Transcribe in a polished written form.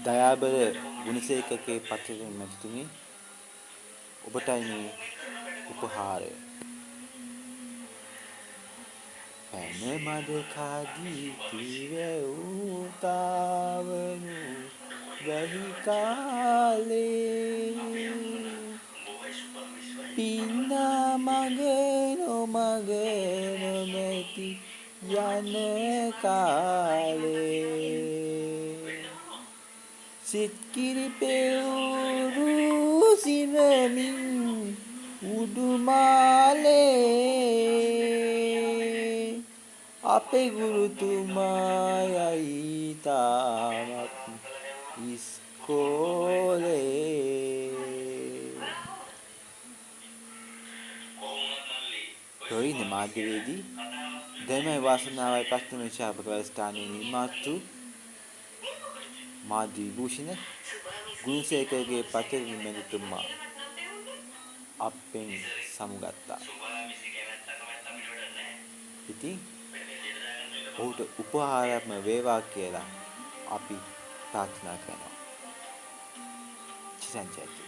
දයාබර ගුණසේකරගේ පත්‍රයෙන් මැතිතුමනි, ඔබටයි මේ උපහාරය. පැන මද කදී කිව්වැව්තාවනු වැහි කාලේ පින්නා මග නොමග නොමැති යන කාලේ සිත් කිරි පෙවුරු සිරමින් උඩුමාලේ අපේ ගුරුතුමා යයි තාමත් ඉස්කෝලේ. ප්‍රවීණ මාධ්‍යවේදී ධර්මයේ වාසනාවයි ප්‍රශ්න විචාරක වැඩසටහනේ නිර්මාතෘ මාධ්‍ය විභූෂණ ගුණසේකරගේ පතරින් මැතිතුමා අපෙන් සමුගත්තා. ඉතින් ඔහුට උපහාරයක්ම වේවා කියලා අපි ප්‍රාර්ථනා කරනවා. චිරංජීවි